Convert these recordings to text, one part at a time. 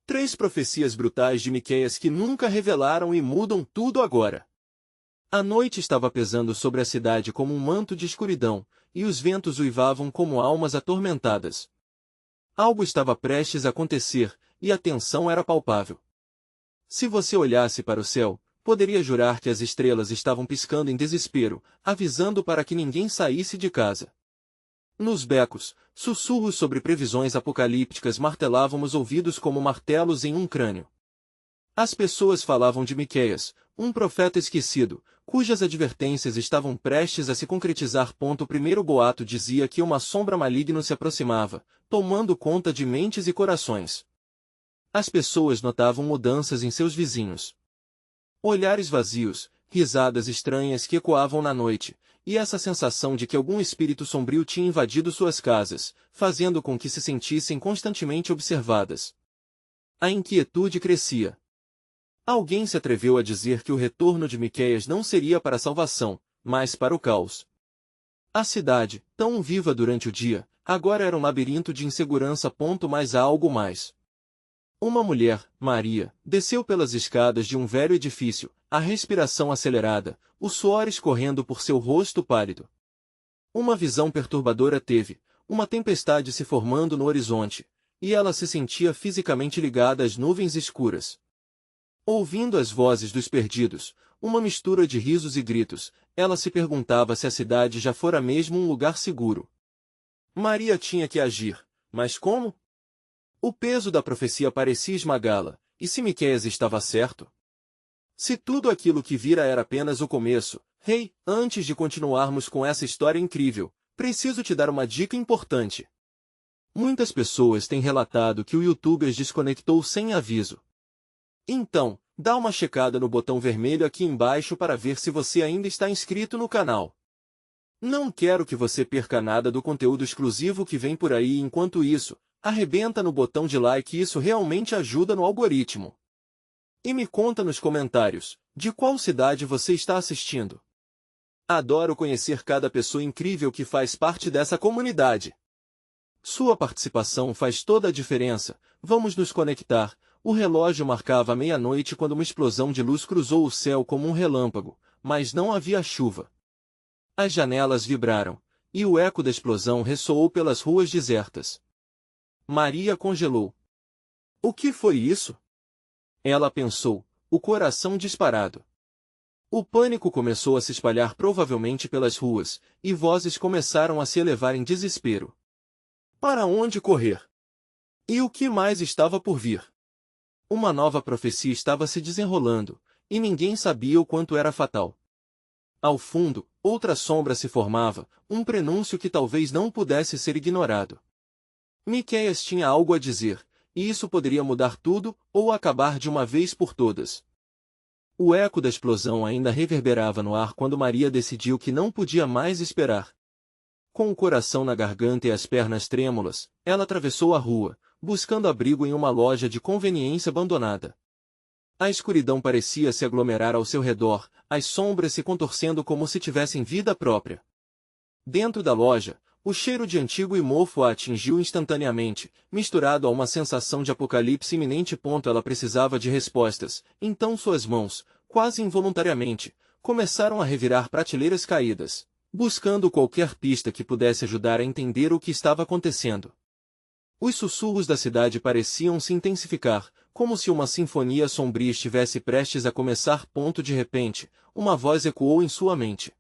Três profecias brutais de Miqueias que nunca revelaram e mudam tudo agora. A noite estava pesando sobre a cidade como um manto de escuridão, e os ventos uivavam como almas atormentadas. Algo estava prestes a acontecer, e a tensão era palpável. Se você olhasse para o céu, poderia jurar que as estrelas estavam piscando em desespero, avisando para que ninguém saísse de casa. Nos becos, sussurros sobre previsões apocalípticas martelavam os ouvidos como martelos em um crânio. As pessoas falavam de Miqueias, um profeta esquecido, cujas advertências estavam prestes a se concretizar. O primeiro boato dizia que uma sombra maligna se aproximava, tomando conta de mentes e corações. As pessoas notavam mudanças em seus vizinhos. Olhares vazios, risadas estranhas que ecoavam na noite, e essa sensação de que algum espírito sombrio tinha invadido suas casas, fazendo com que se sentissem constantemente observadas. A inquietude crescia. Alguém se atreveu a dizer que o retorno de Miqueias não seria para a salvação, mas para o caos. A cidade, tão viva durante o dia, agora era um labirinto de insegurança. Mas há algo mais. Uma mulher, Maria, desceu pelas escadas de um velho edifício, a respiração acelerada, o suor escorrendo por seu rosto pálido. Uma visão perturbadora teve, uma tempestade se formando no horizonte, e ela se sentia fisicamente ligada às nuvens escuras. Ouvindo as vozes dos perdidos, uma mistura de risos e gritos, ela se perguntava se a cidade já fora mesmo um lugar seguro. Maria tinha que agir, mas como? O peso da profecia parecia esmagá-la, e se Miqueias estava certo? Se tudo aquilo que vira era apenas o começo, Rei, antes de continuarmos com essa história incrível, preciso te dar uma dica importante. Muitas pessoas têm relatado que o YouTube as desconectou sem aviso. Então, dá uma checada no botão vermelho aqui embaixo para ver se você ainda está inscrito no canal. Não quero que você perca nada do conteúdo exclusivo que vem por aí. Enquanto isso, arrebenta no botão de like, isso realmente ajuda no algoritmo. E me conta nos comentários, de qual cidade você está assistindo. Adoro conhecer cada pessoa incrível que faz parte dessa comunidade. Sua participação faz toda a diferença. Vamos nos conectar. O relógio marcava meia-noite quando uma explosão de luz cruzou o céu como um relâmpago, mas não havia chuva. As janelas vibraram, e o eco da explosão ressoou pelas ruas desertas. Maria congelou. O que foi isso? Ela pensou, o coração disparado. O pânico começou a se espalhar provavelmente pelas ruas, e vozes começaram a se elevar em desespero. Para onde correr? E o que mais estava por vir? Uma nova profecia estava se desenrolando, e ninguém sabia o quanto era fatal. Ao fundo, outra sombra se formava, um prenúncio que talvez não pudesse ser ignorado. Miqueias tinha algo a dizer, e isso poderia mudar tudo, ou acabar de uma vez por todas. O eco da explosão ainda reverberava no ar quando Maria decidiu que não podia mais esperar. Com o coração na garganta e as pernas trêmulas, ela atravessou a rua, buscando abrigo em uma loja de conveniência abandonada. A escuridão parecia se aglomerar ao seu redor, as sombras se contorcendo como se tivessem vida própria. Dentro da loja, o cheiro de antigo e mofo a atingiu instantaneamente, misturado a uma sensação de apocalipse iminente. Ela precisava de respostas, então suas mãos, quase involuntariamente, começaram a revirar prateleiras caídas, buscando qualquer pista que pudesse ajudar a entender o que estava acontecendo. Os sussurros da cidade pareciam se intensificar, como se uma sinfonia sombria estivesse prestes a começar. De repente, uma voz ecoou em sua mente.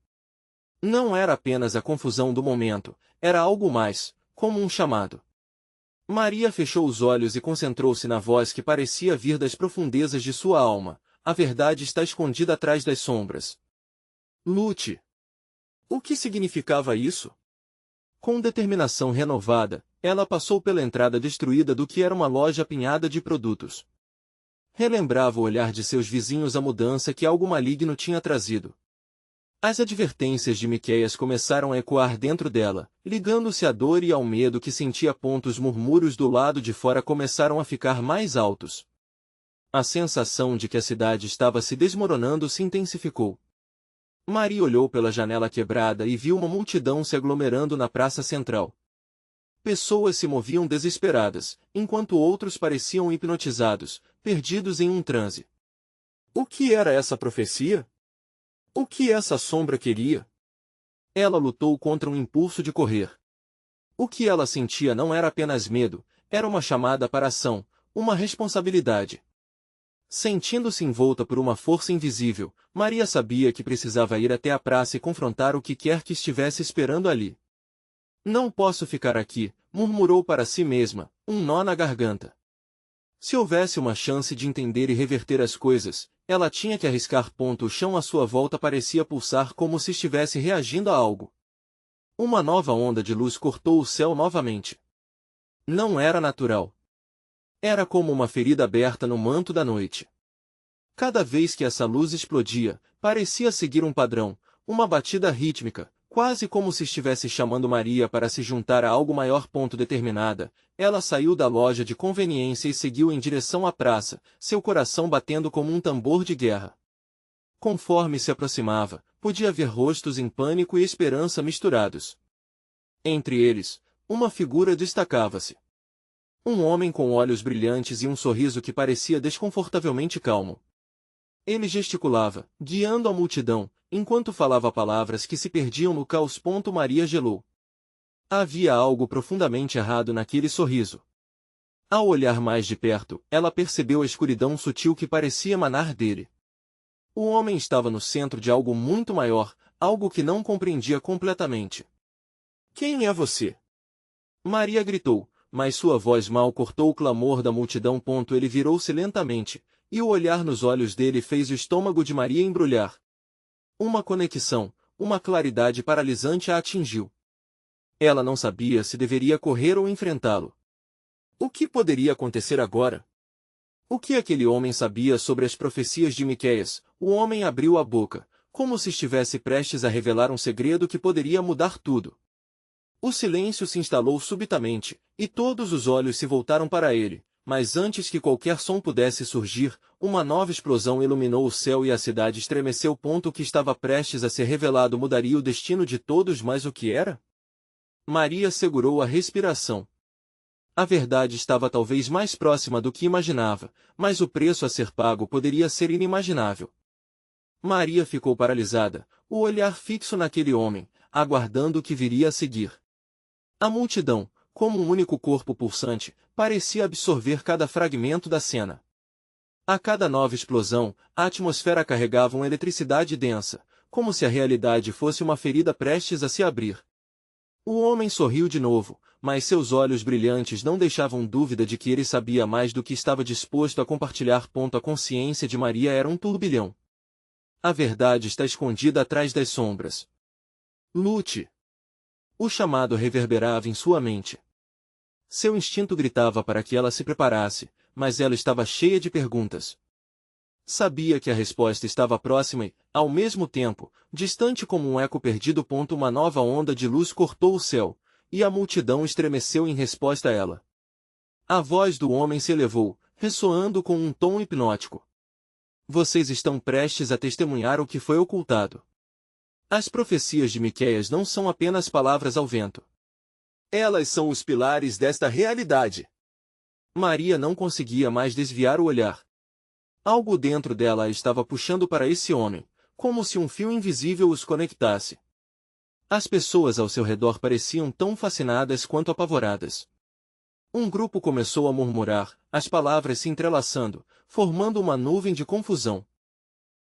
Não era apenas a confusão do momento, era algo mais, como um chamado. Maria fechou os olhos e concentrou-se na voz que parecia vir das profundezas de sua alma. A verdade está escondida atrás das sombras. Lute. O que significava isso? Com determinação renovada, ela passou pela entrada destruída do que era uma loja apinhada de produtos. Relembrava o olhar de seus vizinhos a mudança que algo maligno tinha trazido. As advertências de Miqueias começaram a ecoar dentro dela, ligando-se à dor e ao medo que sentia. Os murmúrios do lado de fora começaram a ficar mais altos. A sensação de que a cidade estava se desmoronando se intensificou. Maria olhou pela janela quebrada e viu uma multidão se aglomerando na praça central. Pessoas se moviam desesperadas, enquanto outros pareciam hipnotizados, perdidos em um transe. O que era essa profecia? O que essa sombra queria? Ela lutou contra um impulso de correr. O que ela sentia não era apenas medo, era uma chamada para ação, uma responsabilidade. Sentindo-se envolta por uma força invisível, Maria sabia que precisava ir até a praça e confrontar o que quer que estivesse esperando ali. Não posso ficar aqui, murmurou para si mesma, um nó na garganta. Se houvesse uma chance de entender e reverter as coisas, ela tinha que arriscar. O chão à sua volta parecia pulsar como se estivesse reagindo a algo. Uma nova onda de luz cortou o céu novamente. Não era natural. Era como uma ferida aberta no manto da noite. Cada vez que essa luz explodia, parecia seguir um padrão, uma batida rítmica, quase como se estivesse chamando Maria para se juntar a algo maior. Determinada, ela saiu da loja de conveniência e seguiu em direção à praça, seu coração batendo como um tambor de guerra. Conforme se aproximava, podia ver rostos em pânico e esperança misturados. Entre eles, uma figura destacava-se. Um homem com olhos brilhantes e um sorriso que parecia desconfortavelmente calmo. Ele gesticulava, guiando a multidão, enquanto falava palavras que se perdiam no caos. Maria gelou. Havia algo profundamente errado naquele sorriso. Ao olhar mais de perto, ela percebeu a escuridão sutil que parecia emanar dele. O homem estava no centro de algo muito maior, algo que não compreendia completamente. Quem é você? Maria gritou, mas sua voz mal cortou o clamor da multidão. Ele virou-se lentamente, e o olhar nos olhos dele fez o estômago de Maria embrulhar. Uma conexão, uma claridade paralisante a atingiu. Ela não sabia se deveria correr ou enfrentá-lo. O que poderia acontecer agora? O que aquele homem sabia sobre as profecias de Miqueias? O homem abriu a boca, como se estivesse prestes a revelar um segredo que poderia mudar tudo. O silêncio se instalou subitamente, e todos os olhos se voltaram para ele, mas antes que qualquer som pudesse surgir, uma nova explosão iluminou o céu e a cidade estremeceu. O que estava prestes a ser revelado mudaria o destino de todos, mas o que era? Maria segurou a respiração. A verdade estava talvez mais próxima do que imaginava, mas o preço a ser pago poderia ser inimaginável. Maria ficou paralisada, o olhar fixo naquele homem, aguardando o que viria a seguir. A multidão, como um único corpo pulsante, parecia absorver cada fragmento da cena. A cada nova explosão, a atmosfera carregava uma eletricidade densa, como se a realidade fosse uma ferida prestes a se abrir. O homem sorriu de novo, mas seus olhos brilhantes não deixavam dúvida de que ele sabia mais do que estava disposto a compartilhar. A consciência de Maria era um turbilhão. A verdade está escondida atrás das sombras. Lute! O chamado reverberava em sua mente. Seu instinto gritava para que ela se preparasse, mas ela estava cheia de perguntas. Sabia que a resposta estava próxima e, ao mesmo tempo, distante como um eco perdido. Uma nova onda de luz cortou o céu, e a multidão estremeceu em resposta a ela. A voz do homem se elevou, ressoando com um tom hipnótico. Vocês estão prestes a testemunhar o que foi ocultado. As profecias de Miqueias não são apenas palavras ao vento. Elas são os pilares desta realidade. Maria não conseguia mais desviar o olhar. Algo dentro dela a estava puxando para esse homem, como se um fio invisível os conectasse. As pessoas ao seu redor pareciam tão fascinadas quanto apavoradas. Um grupo começou a murmurar, as palavras se entrelaçando, formando uma nuvem de confusão.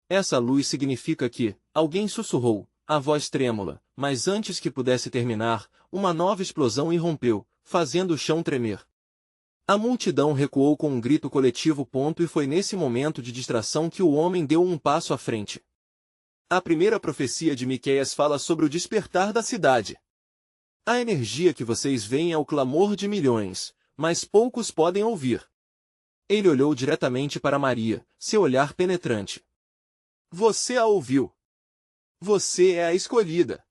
Essa luz significa que, alguém sussurrou, a voz trêmula, mas antes que pudesse terminar, uma nova explosão irrompeu, fazendo o chão tremer. A multidão recuou com um grito coletivo. E foi nesse momento de distração que o homem deu um passo à frente. A primeira profecia de Miqueias fala sobre o despertar da cidade. A energia que vocês veem é o clamor de milhões, mas poucos podem ouvir. Ele olhou diretamente para Maria, seu olhar penetrante. Você a ouviu. Você é a escolhida.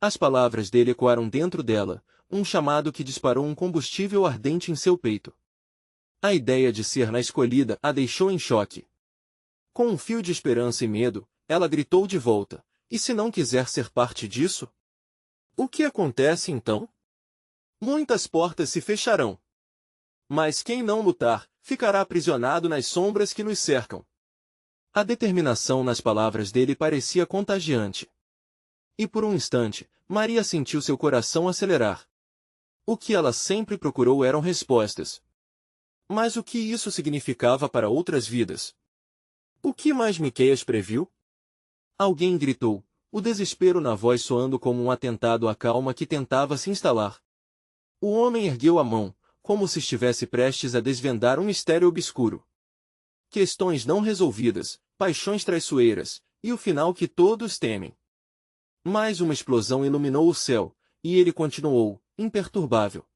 As palavras dele ecoaram dentro dela, um chamado que disparou um combustível ardente em seu peito. A ideia de ser na escolhida a deixou em choque. Com um fio de esperança e medo, ela gritou de volta, e se não quiser ser parte disso? O que acontece então? muitas portas se fecharão. Mas quem não lutar, ficará aprisionado nas sombras que nos cercam. A determinação nas palavras dele parecia contagiante. E por um instante, Maria sentiu seu coração acelerar. O que ela sempre procurou eram respostas. Mas o que isso significava para outras vidas? O que mais Miqueias previu? Alguém gritou, o desespero na voz soando como um atentado à calma que tentava se instalar. O homem ergueu a mão, como se estivesse prestes a desvendar um mistério obscuro. Questões não resolvidas, paixões traiçoeiras, e o final que todos temem. Mais uma explosão iluminou o céu, e ele continuou, imperturbável.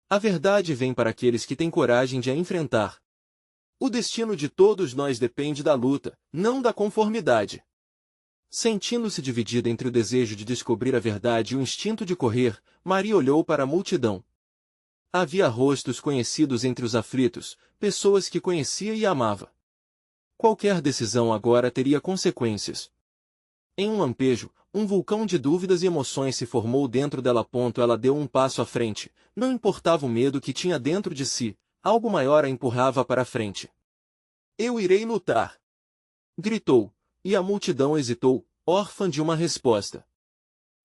A verdade vem para aqueles que têm coragem de a enfrentar. O destino de todos nós depende da luta, não da conformidade. Sentindo-se dividida entre o desejo de descobrir a verdade e o instinto de correr, Maria olhou para a multidão. Havia rostos conhecidos entre os aflitos, pessoas que conhecia e amava. Qualquer decisão agora teria consequências. Em um lampejo, um vulcão de dúvidas e emoções se formou dentro dela. Ela deu um passo à frente, não importava o medo que tinha dentro de si, algo maior a empurrava para a frente. Eu irei lutar! Gritou, e a multidão hesitou, órfã de uma resposta.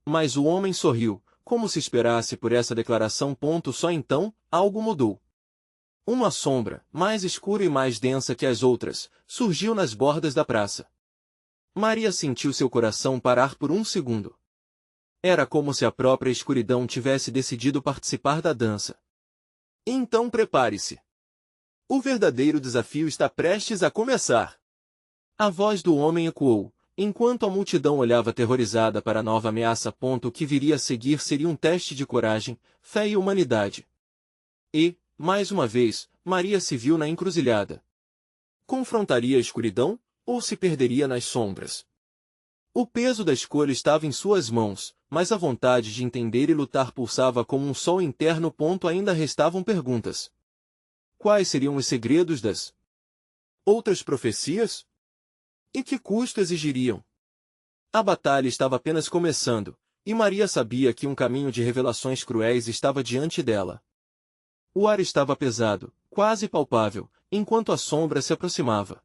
Mas o homem sorriu, como se esperasse por essa declaração. Só então, algo mudou. Uma sombra, mais escura e mais densa que as outras, surgiu nas bordas da praça. Maria sentiu seu coração parar por um segundo. Era como se a própria escuridão tivesse decidido participar da dança. Então prepare-se. O verdadeiro desafio está prestes a começar. A voz do homem ecoou, enquanto a multidão olhava aterrorizada para a nova ameaça. O que viria a seguir seria um teste de coragem, fé e humanidade. E, mais uma vez, Maria se viu na encruzilhada. Confrontaria a escuridão, ou se perderia nas sombras? O peso da escolha estava em suas mãos, mas a vontade de entender e lutar pulsava como um sol interno. Ainda restavam perguntas. Quais seriam os segredos das outras profecias? E que custo exigiriam? A batalha estava apenas começando, e Maria sabia que um caminho de revelações cruéis estava diante dela. O ar estava pesado, quase palpável, enquanto a sombra se aproximava.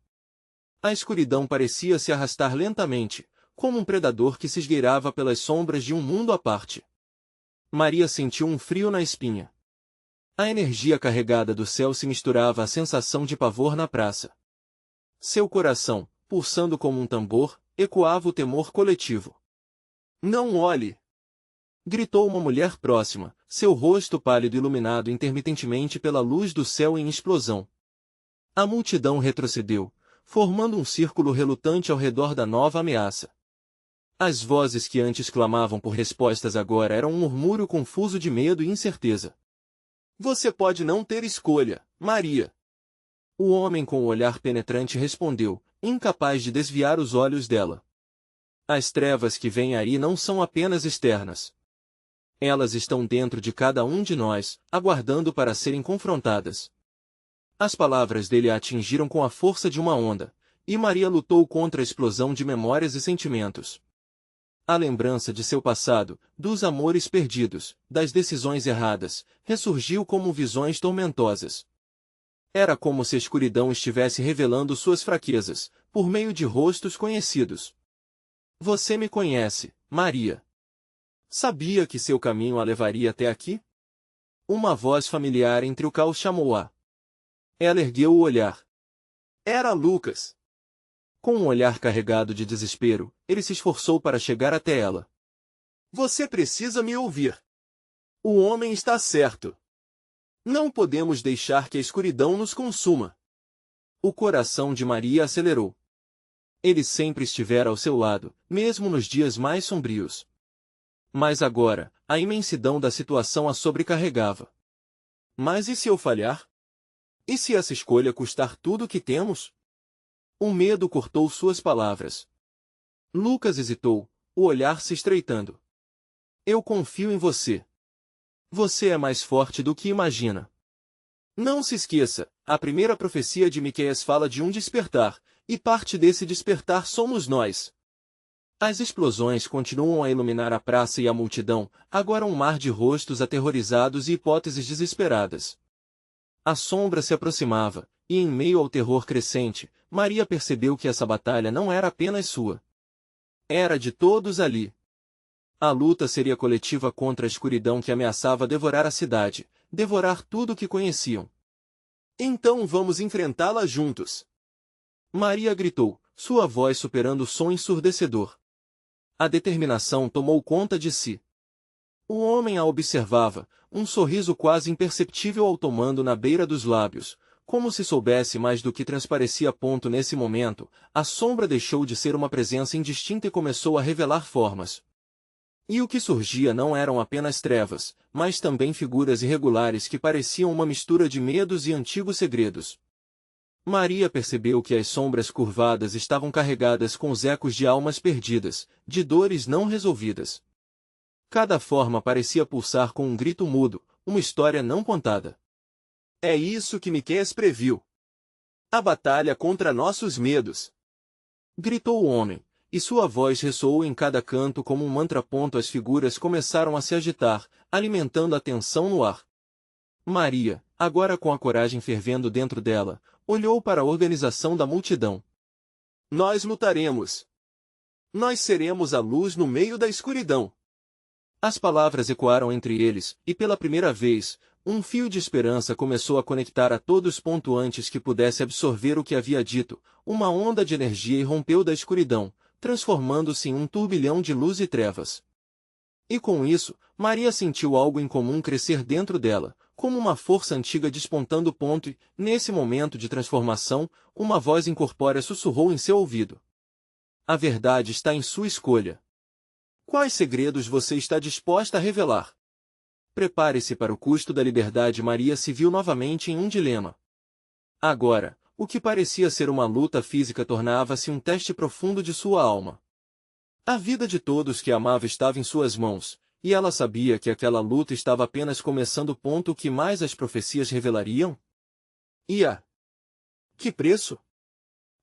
A escuridão parecia se arrastar lentamente, como um predador que se esgueirava pelas sombras de um mundo à parte. Maria sentiu um frio na espinha. A energia carregada do céu se misturava à sensação de pavor na praça. Seu coração, pulsando como um tambor, ecoava o temor coletivo. Não olhe! Gritou uma mulher próxima, seu rosto pálido iluminado intermitentemente pela luz do céu em explosão. A multidão retrocedeu, formando um círculo relutante ao redor da nova ameaça. As vozes que antes clamavam por respostas agora eram um murmúrio confuso de medo e incerteza. Você pode não ter escolha, Maria. O homem com o olhar penetrante respondeu, incapaz de desviar os olhos dela. As trevas que vêm aí não são apenas externas. Elas estão dentro de cada um de nós, aguardando para serem confrontadas. As palavras dele a atingiram com a força de uma onda, e Maria lutou contra a explosão de memórias e sentimentos. A lembrança de seu passado, dos amores perdidos, das decisões erradas, ressurgiu como visões tormentosas. Era como se a escuridão estivesse revelando suas fraquezas, por meio de rostos conhecidos. Você me conhece, Maria. Sabia que seu caminho a levaria até aqui? Uma voz familiar entre o caos chamou-a. Ela ergueu o olhar. Era Lucas. Com um olhar carregado de desespero, ele se esforçou para chegar até ela. Você precisa me ouvir. O homem está certo. Não podemos deixar que a escuridão nos consuma. O coração de Maria acelerou. Ele sempre estivera ao seu lado, mesmo nos dias mais sombrios. Mas agora, a imensidão da situação a sobrecarregava. Mas e se eu falhar? E se essa escolha custar tudo o que temos? O medo cortou suas palavras. Lucas hesitou, o olhar se estreitando. Eu confio em você. Você é mais forte do que imagina. Não se esqueça, a primeira profecia de Miqueias fala de um despertar, e parte desse despertar somos nós. As explosões continuam a iluminar a praça e a multidão, agora um mar de rostos aterrorizados e hipóteses desesperadas. A sombra se aproximava, e em meio ao terror crescente, Maria percebeu que essa batalha não era apenas sua. Era de todos ali. A luta seria coletiva contra a escuridão que ameaçava devorar a cidade, devorar tudo o que conheciam. Então vamos enfrentá-la juntos! Maria gritou, sua voz superando o som ensurdecedor. A determinação tomou conta de si. O homem a observava, um sorriso quase imperceptível ao tomando na beira dos lábios, como se soubesse mais do que transparecia. Nesse momento, a sombra deixou de ser uma presença indistinta e começou a revelar formas. E o que surgia não eram apenas trevas, mas também figuras irregulares que pareciam uma mistura de medos e antigos segredos. Maria percebeu que as sombras curvadas estavam carregadas com os ecos de almas perdidas, de dores não resolvidas. Cada forma parecia pulsar com um grito mudo, uma história não contada. É isso que Miqueias previu. A batalha contra nossos medos! Gritou o homem, e sua voz ressoou em cada canto como um mantra. As figuras começaram a se agitar, alimentando a tensão no ar. Maria, agora com a coragem fervendo dentro dela, olhou para a organização da multidão. Nós lutaremos! Nós seremos a luz no meio da escuridão! As palavras ecoaram entre eles, e pela primeira vez, um fio de esperança começou a conectar a todos. Antes que pudesse absorver o que havia dito, uma onda de energia irrompeu da escuridão, transformando-se em um turbilhão de luz e trevas. E com isso, Maria sentiu algo incomum crescer dentro dela, como uma força antiga despontando. E, nesse momento de transformação, uma voz incorpórea sussurrou em seu ouvido. A verdade está em sua escolha. Quais segredos você está disposta a revelar? Prepare-se para o custo da liberdade. Maria se viu novamente em um dilema. Agora, o que parecia ser uma luta física tornava-se um teste profundo de sua alma. A vida de todos que amava estava em suas mãos, e ela sabia que aquela luta estava apenas começando. O que mais as profecias revelariam? E a que preço?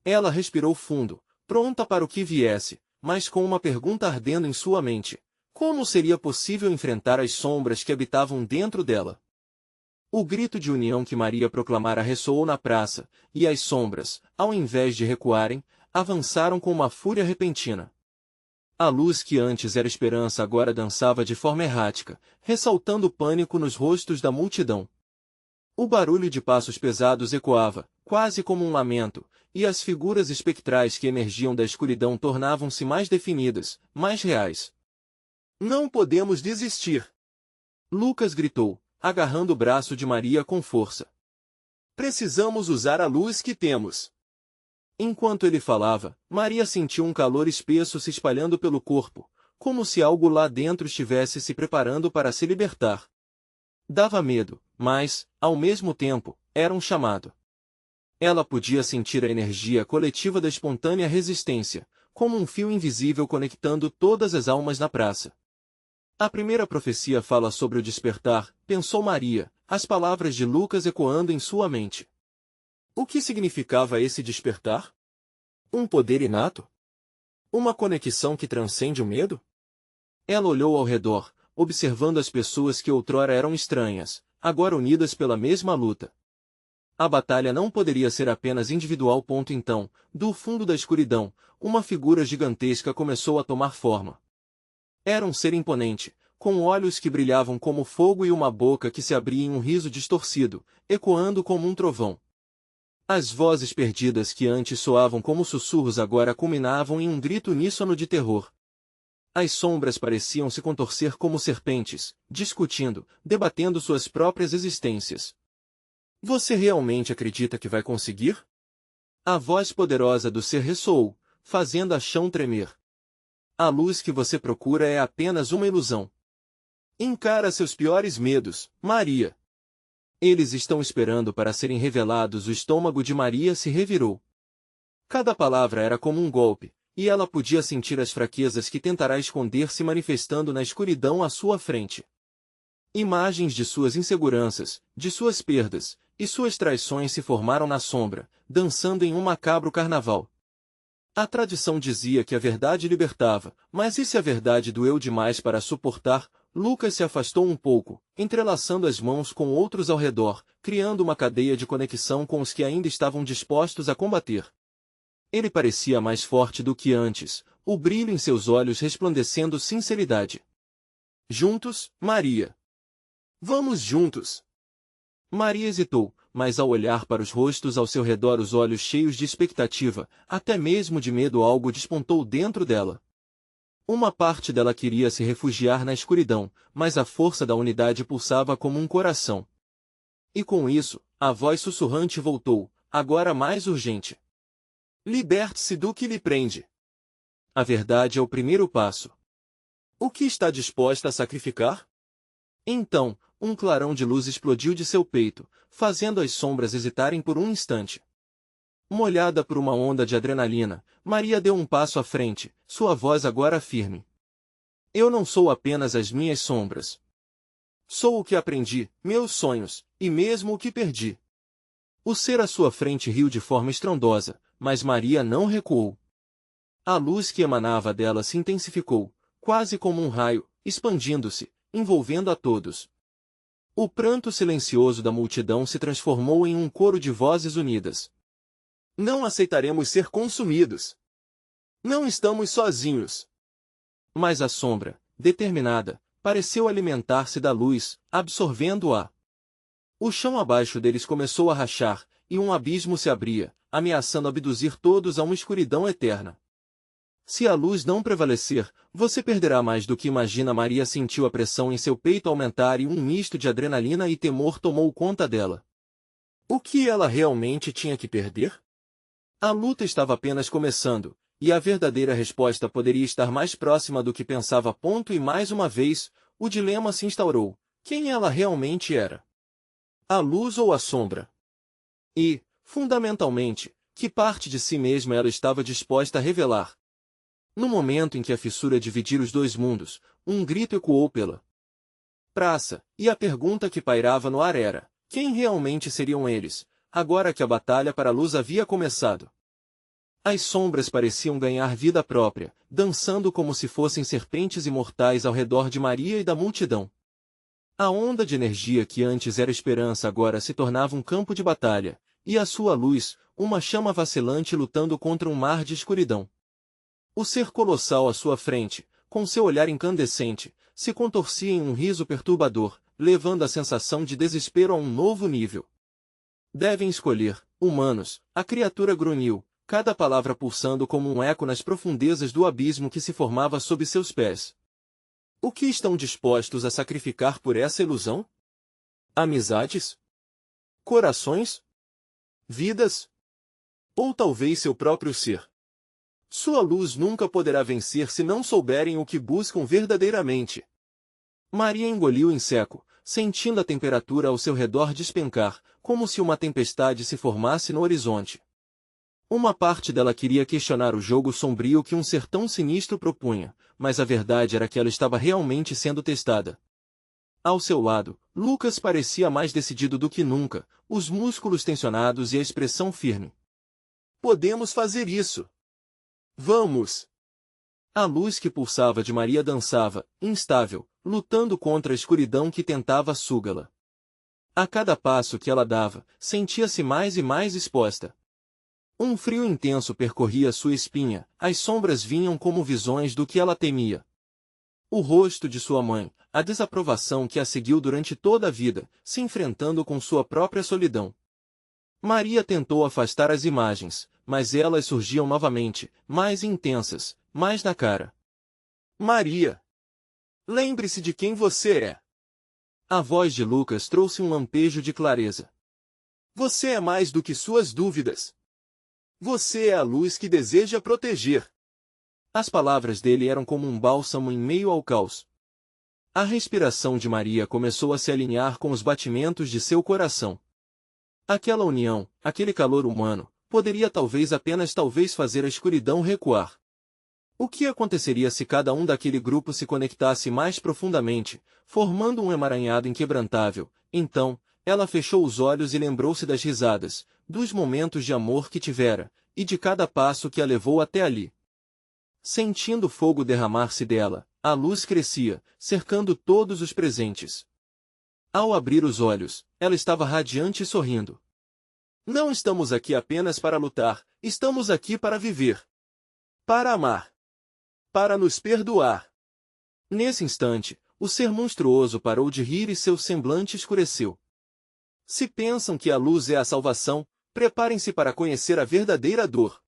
Ela respirou fundo, pronta para o que viesse, mas com uma pergunta ardendo em sua mente. Como seria possível enfrentar as sombras que habitavam dentro dela? O grito de união que Maria proclamara ressoou na praça, e as sombras, ao invés de recuarem, avançaram com uma fúria repentina. A luz que antes era esperança agora dançava de forma errática, ressaltando o pânico nos rostos da multidão. O barulho de passos pesados ecoava, quase como um lamento, e as figuras espectrais que emergiam da escuridão tornavam-se mais definidas, mais reais. Não podemos desistir! Lucas gritou, agarrando o braço de Maria com força. Precisamos usar a luz que temos. Enquanto ele falava, Maria sentiu um calor espesso se espalhando pelo corpo, como se algo lá dentro estivesse se preparando para se libertar. Dava medo, mas, ao mesmo tempo, era um chamado. Ela podia sentir a energia coletiva da espontânea resistência, como um fio invisível conectando todas as almas na praça. A primeira profecia fala sobre o despertar, pensou Maria, as palavras de Lucas ecoando em sua mente. O que significava esse despertar? Um poder inato? Uma conexão que transcende o medo? Ela olhou ao redor, observando as pessoas que outrora eram estranhas, agora unidas pela mesma luta. A batalha não poderia ser apenas individual. Então, do fundo da escuridão, uma figura gigantesca começou a tomar forma. Era um ser imponente, com olhos que brilhavam como fogo e uma boca que se abria em um riso distorcido, ecoando como um trovão. As vozes perdidas que antes soavam como sussurros agora culminavam em um grito uníssono de terror. As sombras pareciam se contorcer como serpentes, discutindo, debatendo suas próprias existências. Você realmente acredita que vai conseguir? A voz poderosa do ser ressoou, fazendo a chão tremer. A luz que você procura é apenas uma ilusão. Encara seus piores medos, Maria. Eles estão esperando para serem revelados. O estômago de Maria se revirou. Cada palavra era como um golpe, e ela podia sentir as fraquezas que tentará esconder se manifestando na escuridão à sua frente. Imagens de suas inseguranças, de suas perdas, e suas traições se formaram na sombra, dançando em um macabro carnaval. A tradição dizia que a verdade libertava, mas e se a verdade doeu demais para suportar? Lucas se afastou um pouco, entrelaçando as mãos com outros ao redor, criando uma cadeia de conexão com os que ainda estavam dispostos a combater. Ele parecia mais forte do que antes, o brilho em seus olhos resplandecendo sinceridade. Juntos, Maria. Vamos juntos. Maria hesitou, mas ao olhar para os rostos ao seu redor, os olhos cheios de expectativa, até mesmo de medo, algo despontou dentro dela. Uma parte dela queria se refugiar na escuridão, mas a força da unidade pulsava como um coração. E com isso, a voz sussurrante voltou, agora mais urgente. Liberte-se do que lhe prende. A verdade é o primeiro passo. O que está disposta a sacrificar? Então, um clarão de luz explodiu de seu peito, fazendo as sombras hesitarem por um instante. Molhada por uma onda de adrenalina, Maria deu um passo à frente, sua voz agora firme. Eu não sou apenas as minhas sombras. Sou o que aprendi, meus sonhos, e mesmo o que perdi. O ser à sua frente riu de forma estrondosa, mas Maria não recuou. A luz que emanava dela se intensificou, quase como um raio, expandindo-se, envolvendo a todos. O pranto silencioso da multidão se transformou em um coro de vozes unidas. Não aceitaremos ser consumidos. Não estamos sozinhos. Mas a sombra, determinada, pareceu alimentar-se da luz, absorvendo-a. O chão abaixo deles começou a rachar, e um abismo se abria, ameaçando abduzir todos a uma escuridão eterna. Se a luz não prevalecer, você perderá mais do que imagina. Maria sentiu a pressão em seu peito aumentar e um misto de adrenalina e temor tomou conta dela. O que ela realmente tinha que perder? A luta estava apenas começando, e a verdadeira resposta poderia estar mais próxima do que pensava. E mais uma vez, o dilema se instaurou. Quem ela realmente era? A luz ou a sombra? E, fundamentalmente, que parte de si mesma ela estava disposta a revelar? No momento em que a fissura dividir os dois mundos, um grito ecoou pela praça, e a pergunta que pairava no ar era: quem realmente seriam eles, agora que a batalha para a luz havia começado? As sombras pareciam ganhar vida própria, dançando como se fossem serpentes imortais ao redor de Maria e da multidão. A onda de energia que antes era esperança agora se tornava um campo de batalha, e a sua luz, uma chama vacilante lutando contra um mar de escuridão. O ser colossal à sua frente, com seu olhar incandescente, se contorcia em um riso perturbador, levando a sensação de desespero a um novo nível. Devem escolher, humanos, a criatura grunhiu, cada palavra pulsando como um eco nas profundezas do abismo que se formava sob seus pés. O que estão dispostos a sacrificar por essa ilusão? Amizades? Corações? Vidas? Ou talvez seu próprio ser? Sua luz nunca poderá vencer se não souberem o que buscam verdadeiramente. Maria engoliu em seco, sentindo a temperatura ao seu redor despencar, como se uma tempestade se formasse no horizonte. Uma parte dela queria questionar o jogo sombrio que um ser tão sinistro propunha, mas a verdade era que ela estava realmente sendo testada. Ao seu lado, Lucas parecia mais decidido do que nunca, os músculos tensionados e a expressão firme. Podemos fazer isso! Vamos! A luz que pulsava de Maria dançava, instável, lutando contra a escuridão que tentava sugá-la. A cada passo que ela dava, sentia-se mais e mais exposta. Um frio intenso percorria sua espinha, as sombras vinham como visões do que ela temia. O rosto de sua mãe, a desaprovação que a seguiu durante toda a vida, se enfrentando com sua própria solidão. Maria tentou afastar as imagens, mas elas surgiam novamente, mais intensas, mais na cara. Maria! Lembre-se de quem você é! A voz de Lucas trouxe um lampejo de clareza. Você é mais do que suas dúvidas. Você é a luz que deseja proteger. As palavras dele eram como um bálsamo em meio ao caos. A respiração de Maria começou a se alinhar com os batimentos de seu coração. Aquela união, aquele calor humano, poderia talvez fazer a escuridão recuar. O que aconteceria se cada um daquele grupo se conectasse mais profundamente, formando um emaranhado inquebrantável? Então, ela fechou os olhos e lembrou-se das risadas, dos momentos de amor que tivera, e de cada passo que a levou até ali. Sentindo o fogo derramar-se dela, a luz crescia, cercando todos os presentes. Ao abrir os olhos, ela estava radiante e sorrindo. Não estamos aqui apenas para lutar, estamos aqui para viver. Para amar. Para nos perdoar. Nesse instante, o ser monstruoso parou de rir e seu semblante escureceu. Se pensam que a luz é a salvação, preparem-se para conhecer a verdadeira dor.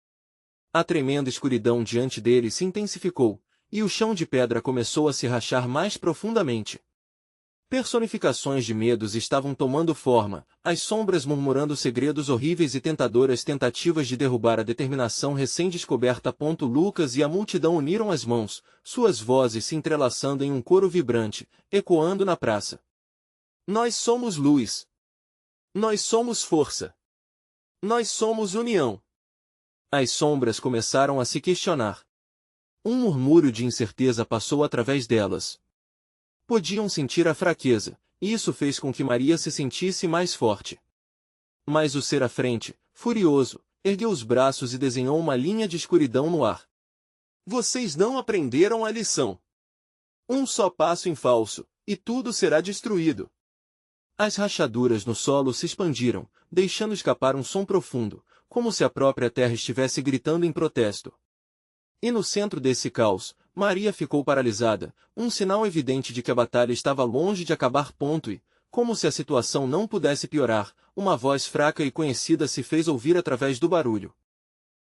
A tremenda escuridão diante dele se intensificou, e o chão de pedra começou a se rachar mais profundamente. Personificações de medos estavam tomando forma, as sombras murmurando segredos horríveis e tentadoras tentativas de derrubar a determinação recém-descoberta. Lucas e a multidão uniram as mãos, suas vozes se entrelaçando em um coro vibrante, ecoando na praça. Nós somos luz. Nós somos força. Nós somos união. As sombras começaram a se questionar. Um murmúrio de incerteza passou através delas. Podiam sentir a fraqueza, e isso fez com que Maria se sentisse mais forte. Mas o ser à frente, furioso, ergueu os braços e desenhou uma linha de escuridão no ar. Vocês não aprenderam a lição. Um só passo em falso, e tudo será destruído. As rachaduras no solo se expandiram, deixando escapar um som profundo, como se a própria terra estivesse gritando em protesto. E no centro desse caos, Maria ficou paralisada, um sinal evidente de que a batalha estava longe de acabar. E, como se a situação não pudesse piorar, uma voz fraca e conhecida se fez ouvir através do barulho.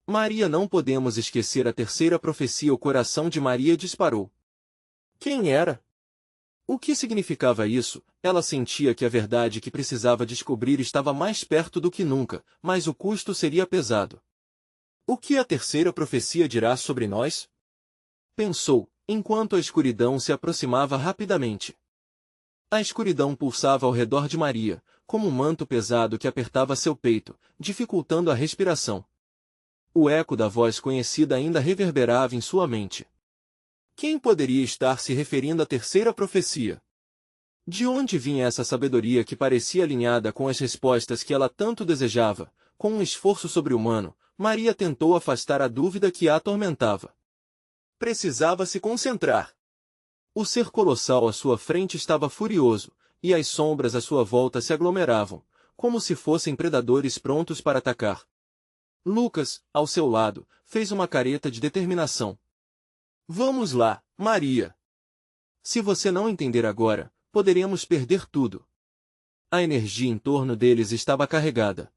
Maria, não podemos esquecer a terceira profecia. O coração de Maria disparou. Quem era? O que significava isso? Ela sentia que a verdade que precisava descobrir estava mais perto do que nunca, mas o custo seria pesado. O que a terceira profecia dirá sobre nós? Pensou, enquanto a escuridão se aproximava rapidamente. A escuridão pulsava ao redor de Maria, como um manto pesado que apertava seu peito, dificultando a respiração. O eco da voz conhecida ainda reverberava em sua mente. Quem poderia estar se referindo à terceira profecia? De onde vinha essa sabedoria que parecia alinhada com as respostas que ela tanto desejava? Com um esforço sobre-humano, Maria tentou afastar a dúvida que a atormentava. Precisava se concentrar. O ser colossal à sua frente estava furioso, e as sombras à sua volta se aglomeravam, como se fossem predadores prontos para atacar. Lucas, ao seu lado, fez uma careta de determinação. Vamos lá, Maria. Se você não entender agora, poderemos perder tudo. A energia em torno deles estava carregada.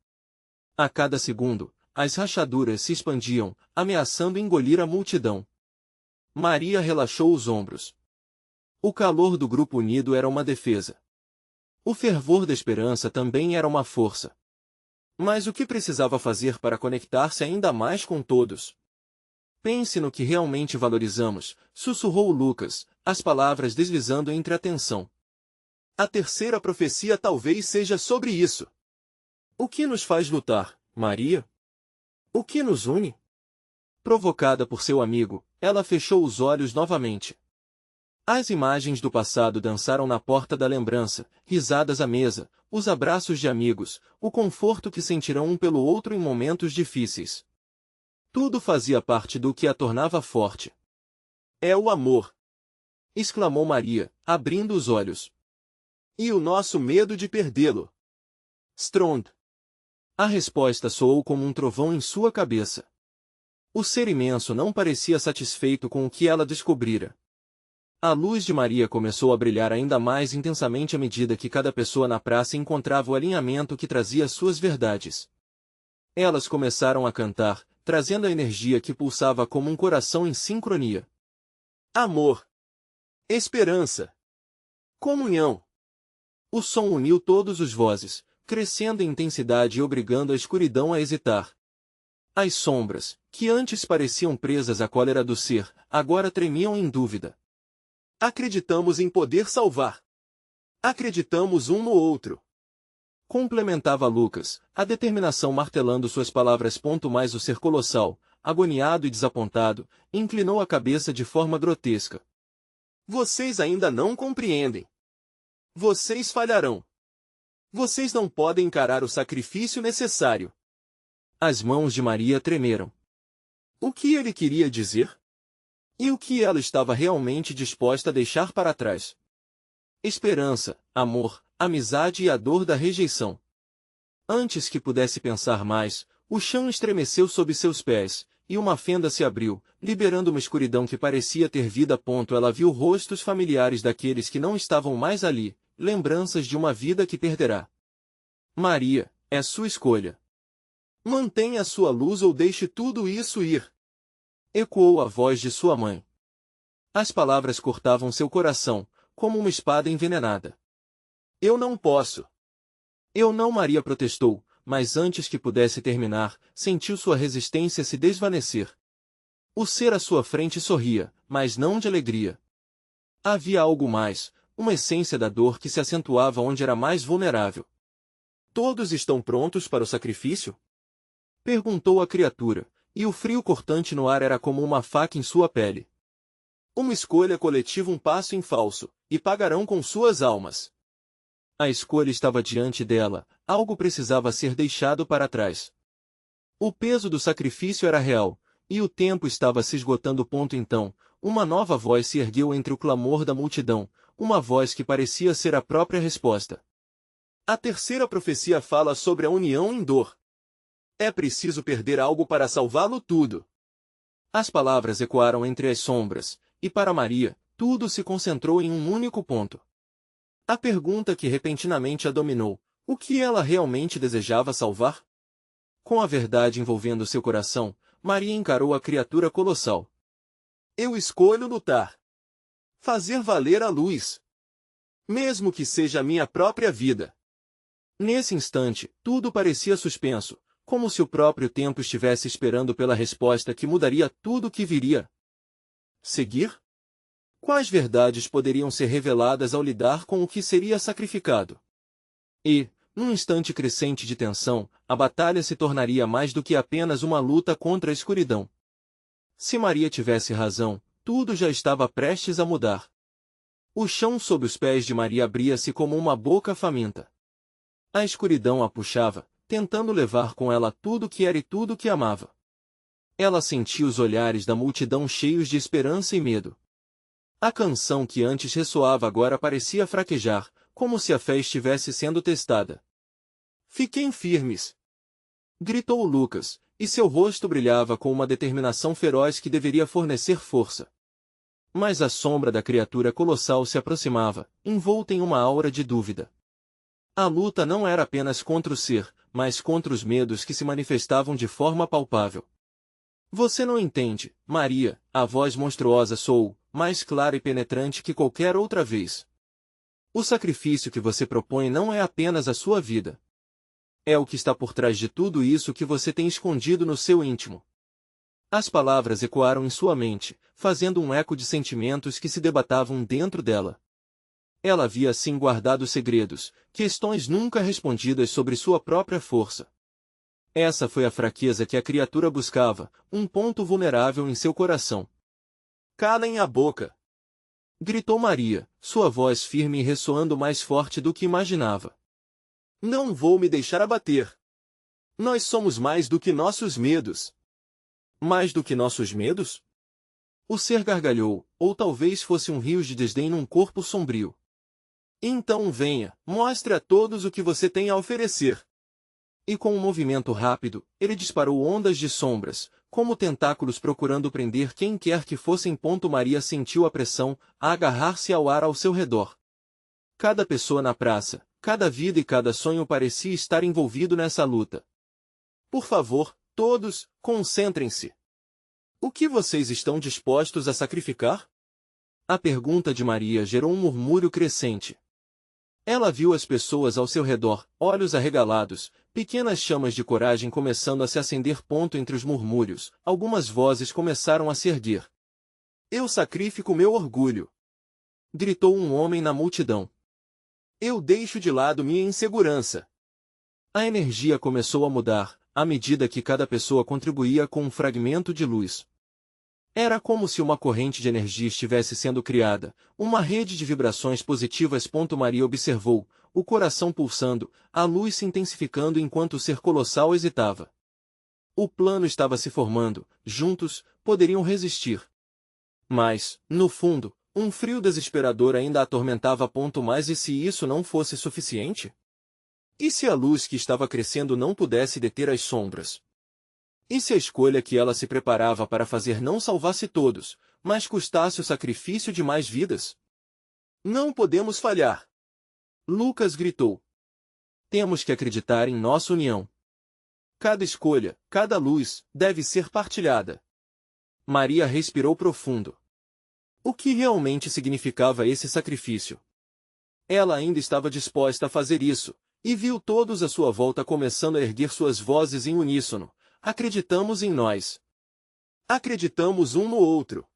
A cada segundo, as rachaduras se expandiam, ameaçando engolir a multidão. Maria relaxou os ombros. O calor do grupo unido era uma defesa. O fervor da esperança também era uma força. Mas o que precisava fazer para conectar-se ainda mais com todos? Pense no que realmente valorizamos, sussurrou Lucas, as palavras deslizando entre a tensão. A terceira profecia talvez seja sobre isso. O que nos faz lutar, Maria? O que nos une? Provocada por seu amigo, ela fechou os olhos novamente. As imagens do passado dançaram na porta da lembrança, risadas à mesa, os abraços de amigos, o conforto que sentirão um pelo outro em momentos difíceis. Tudo fazia parte do que a tornava forte. É o amor! Exclamou Maria, abrindo os olhos. E o nosso medo de perdê-lo? Strond! A resposta soou como um trovão em sua cabeça. O ser imenso não parecia satisfeito com o que ela descobrira. A luz de Maria começou a brilhar ainda mais intensamente à medida que cada pessoa na praça encontrava o alinhamento que trazia suas verdades. Elas começaram a cantar, trazendo a energia que pulsava como um coração em sincronia. Amor. Esperança. Comunhão. O som uniu todos os vozes, crescendo em intensidade e obrigando a escuridão a hesitar. As sombras, que antes pareciam presas à cólera do ser, agora tremiam em dúvida. Acreditamos em poder salvar. Acreditamos um no outro. Complementava Lucas, a determinação martelando suas palavras. Mais o ser colossal, agoniado e desapontado, inclinou a cabeça de forma grotesca. Vocês ainda não compreendem. Vocês falharão. Vocês não podem encarar o sacrifício necessário. As mãos de Maria tremeram. O que ele queria dizer? E o que ela estava realmente disposta a deixar para trás? Esperança, amor, amizade e a dor da rejeição. Antes que pudesse pensar mais, o chão estremeceu sob seus pés, e uma fenda se abriu, liberando uma escuridão que parecia ter vida. Ela viu rostos familiares daqueles que não estavam mais ali, lembranças de uma vida que perderá. Maria, é sua escolha. Mantenha sua luz ou deixe tudo isso ir. Ecoou a voz de sua mãe. As palavras cortavam seu coração, como uma espada envenenada. Eu não posso. Eu não, Maria protestou, mas antes que pudesse terminar, sentiu sua resistência se desvanecer. O ser à sua frente sorria, mas não de alegria. Havia algo mais, uma essência da dor que se acentuava onde era mais vulnerável. Todos estão prontos para o sacrifício? Perguntou a criatura, e o frio cortante no ar era como uma faca em sua pele. Uma escolha coletiva, um passo em falso, e pagarão com suas almas. A escolha estava diante dela, algo precisava ser deixado para trás. O peso do sacrifício era real, e o tempo estava se esgotando. Então, uma nova voz se ergueu entre o clamor da multidão, uma voz que parecia ser a própria resposta. A terceira profecia fala sobre a união em dor. É preciso perder algo para salvá-lo tudo. As palavras ecoaram entre as sombras, e para Maria, tudo se concentrou em um único ponto. A pergunta que repentinamente a dominou: o que ela realmente desejava salvar? Com a verdade envolvendo seu coração, Maria encarou a criatura colossal. Eu escolho lutar. Fazer valer a luz. Mesmo que seja a minha própria vida. Nesse instante, tudo parecia suspenso, como se o próprio tempo estivesse esperando pela resposta que mudaria tudo o que viria. Seguir? Quais verdades poderiam ser reveladas ao lidar com o que seria sacrificado? E, num instante crescente de tensão, a batalha se tornaria mais do que apenas uma luta contra a escuridão. Se Maria tivesse razão, tudo já estava prestes a mudar. O chão sob os pés de Maria abria-se como uma boca faminta. A escuridão a puxava, tentando levar com ela tudo que era e tudo que amava. Ela sentia os olhares da multidão cheios de esperança e medo. A canção que antes ressoava agora parecia fraquejar, como se a fé estivesse sendo testada. Fiquem firmes! Gritou Lucas, e seu rosto brilhava com uma determinação feroz que deveria fornecer força. Mas a sombra da criatura colossal se aproximava, envolta em uma aura de dúvida. A luta não era apenas contra o ser, mas contra os medos que se manifestavam de forma palpável. Você não entende, Maria, a voz monstruosa soou, mais clara e penetrante que qualquer outra vez. O sacrifício que você propõe não é apenas a sua vida. É o que está por trás de tudo isso que você tem escondido no seu íntimo. As palavras ecoaram em sua mente, fazendo um eco de sentimentos que se debatavam dentro dela. Ela havia assim guardado segredos, questões nunca respondidas sobre sua própria força. Essa foi a fraqueza que a criatura buscava, um ponto vulnerável em seu coração. Calem a boca! Gritou Maria, sua voz firme e ressoando mais forte do que imaginava. Não vou me deixar abater. Nós somos mais do que nossos medos. Mais do que nossos medos? O ser gargalhou, ou talvez fosse um rio de desdém num corpo sombrio. Então venha, mostre a todos o que você tem a oferecer. E com um movimento rápido, ele disparou ondas de sombras, como tentáculos procurando prender quem quer que fossem. Maria sentiu a pressão, a agarrar-se ao ar ao seu redor. Cada pessoa na praça, cada vida e cada sonho parecia estar envolvido nessa luta. Por favor, todos, concentrem-se. O que vocês estão dispostos a sacrificar? A pergunta de Maria gerou um murmúrio crescente. Ela viu as pessoas ao seu redor, olhos arregalados, pequenas chamas de coragem começando a se acender. Entre os murmúrios, algumas vozes começaram a se erguer. Eu sacrifico meu orgulho! Gritou um homem na multidão. Eu deixo de lado minha insegurança. A energia começou a mudar, à medida que cada pessoa contribuía com um fragmento de luz. Era como se uma corrente de energia estivesse sendo criada, uma rede de vibrações positivas. Maria observou, o coração pulsando, a luz se intensificando enquanto o ser colossal hesitava. O plano estava se formando, juntos, poderiam resistir. Mas, no fundo, um frio desesperador ainda a atormentava. Mais e se isso não fosse suficiente? E se a luz que estava crescendo não pudesse deter as sombras? E se a escolha que ela se preparava para fazer não salvasse todos, mas custasse o sacrifício de mais vidas? Não podemos falhar! Lucas gritou. Temos que acreditar em nossa união. Cada escolha, cada luz, deve ser partilhada. Maria respirou profundo. O que realmente significava esse sacrifício? Ela ainda estava disposta a fazer isso, e viu todos à sua volta começando a erguer suas vozes em uníssono. Acreditamos em nós. Acreditamos um no outro.